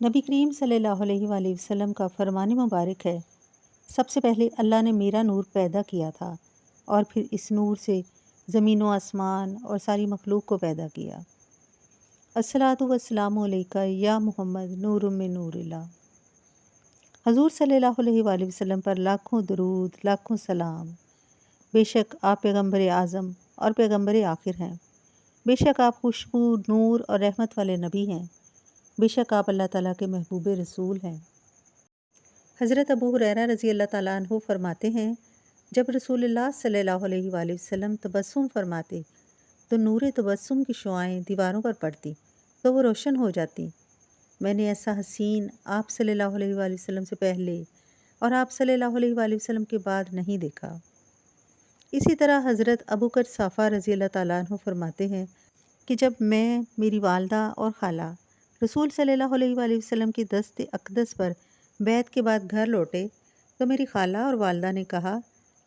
نبی کریم صلی اللہ علیہ وآلہ وسلم کا فرمان مبارک ہے، سب سے پہلے اللہ نے میرا نور پیدا کیا تھا اور پھر اس نور سے زمین و آسمان اور ساری مخلوق کو پیدا کیا۔ الصلاۃ والسلام علیکہ یا محمد نور من نور اللہ۔ حضور صلی اللہ علیہ وآلہ وسلم پر لاکھوں درود، لاکھوں سلام۔ بے شک آپ پیغمبر اعظم اور پیغمبر آخر ہیں۔ بے شک آپ خوشبو، نور اور رحمت والے نبی ہیں۔ بے شک آپ اللہ تعالیٰ کے محبوب رسول ہیں۔ حضرت ابو ہریرہ رضی اللہ تعالیٰ عنہ فرماتے ہیں، جب رسول اللہ صلی اللہ علیہ وآلہ وسلم تبسم فرماتے تو نور تبسم کی شعاعیں دیواروں پر پڑتی تو وہ روشن ہو جاتی۔ میں نے ایسا حسین آپ صلی اللہ علیہ وآلہ وسلم سے پہلے اور آپ صلی اللہ علیہ وآلہ وسلم کے بعد نہیں دیکھا۔ اسی طرح حضرت ابو بکر صافہ رضی اللہ تعالیٰ عنہ فرماتے ہیں کہ جب میں، میری والدہ اور خالہ رسول صلی اللہ علیہ وآلہ وسلم کی دست اقدس پر بیعت کے بعد گھر لوٹے تو میری خالہ اور والدہ نے کہا،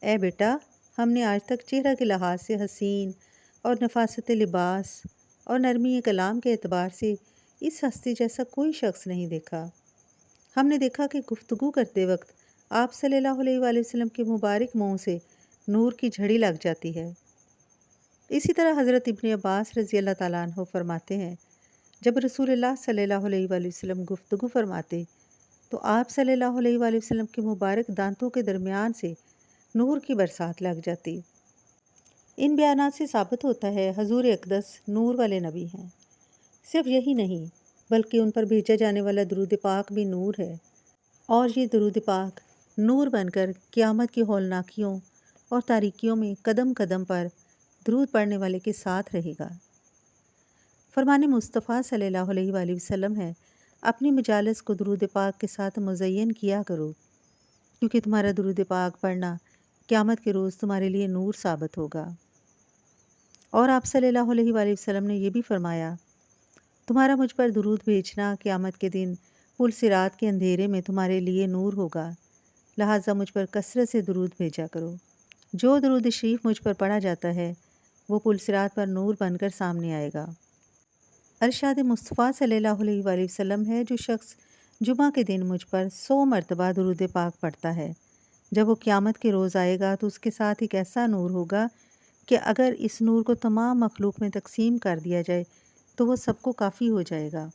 اے بیٹا، ہم نے آج تک چہرہ کے لحاظ سے حسین اور نفاست لباس اور نرمی کلام کے اعتبار سے اس ہستی جیسا کوئی شخص نہیں دیکھا۔ ہم نے دیکھا کہ گفتگو کرتے وقت آپ صلی اللہ علیہ وآلہ وسلم کے مبارک منہ سے نور کی جھڑی لگ جاتی ہے۔ اسی طرح حضرت ابن عباس رضی اللہ تعالیٰ عنہ فرماتے ہیں، جب رسول اللہ صلی اللہ علیہ وآلہ وسلم گفتگو فرماتے تو آپ صلی اللہ علیہ وآلہ وسلم کے مبارک دانتوں کے درمیان سے نور کی برسات لگ جاتی۔ ان بیانات سے ثابت ہوتا ہے حضور اقدس نور والے نبی ہیں۔ صرف یہی نہیں بلکہ ان پر بھیجا جانے والا درود پاک بھی نور ہے، اور یہ درود پاک نور بن کر قیامت کی ہولناکیوں اور تاریکیوں میں قدم قدم پر درود پڑھنے والے کے ساتھ رہے گا۔ فرمان مصطفیٰ صلی اللہ علیہ وآلہ وسلم ہے، اپنی مجالس کو درود پاک کے ساتھ مزین کیا کرو، کیونکہ تمہارا درود پاک پڑھنا قیامت کے روز تمہارے لیے نور ثابت ہوگا۔ اور آپ صلی اللہ علیہ وآلہ وسلم نے یہ بھی فرمایا، تمہارا مجھ پر درود بھیجنا قیامت کے دن پل صراط کے اندھیرے میں تمہارے لیے نور ہوگا، لہٰذا مجھ پر کثرت سے درود بھیجا کرو۔ جو درود شریف مجھ پر پڑھا جاتا ہے وہ پل صراط پر نور بن کر سامنے آئے گا۔ ارشاد مصطفیٰ صلی اللہ علیہ وآلہ وسلم ہے، جو شخص جمعہ کے دن مجھ پر 100 مرتبہ درود پاک پڑھتا ہے، جب وہ قیامت کے روز آئے گا تو اس کے ساتھ ایک ایسا نور ہوگا کہ اگر اس نور کو تمام مخلوق میں تقسیم کر دیا جائے تو وہ سب کو کافی ہو جائے گا،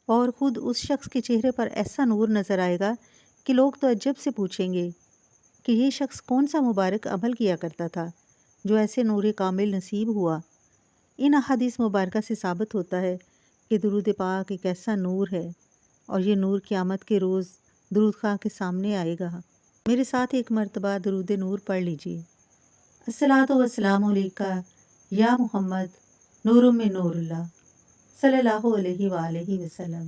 اور خود اس شخص کے چہرے پر ایسا نور نظر آئے گا کہ لوگ تعجب سے پوچھیں گے کہ یہ شخص کون سا مبارک عمل کیا کرتا تھا جو ایسے نور کامل نصیب ہوا۔ ان احادیث مبارکہ سے ثابت ہوتا ہے کہ درود پاک ایک ایسا نور ہے، اور یہ نور قیامت کے روز درود خواہ کے سامنے آئے گا۔ میرے ساتھ ایک مرتبہ درود نور پڑھ لیجیے۔ الصلاۃ والسلام علیکہ یا محمد نور من نور اللہ صلی اللہ علیہ وآلہ وسلم۔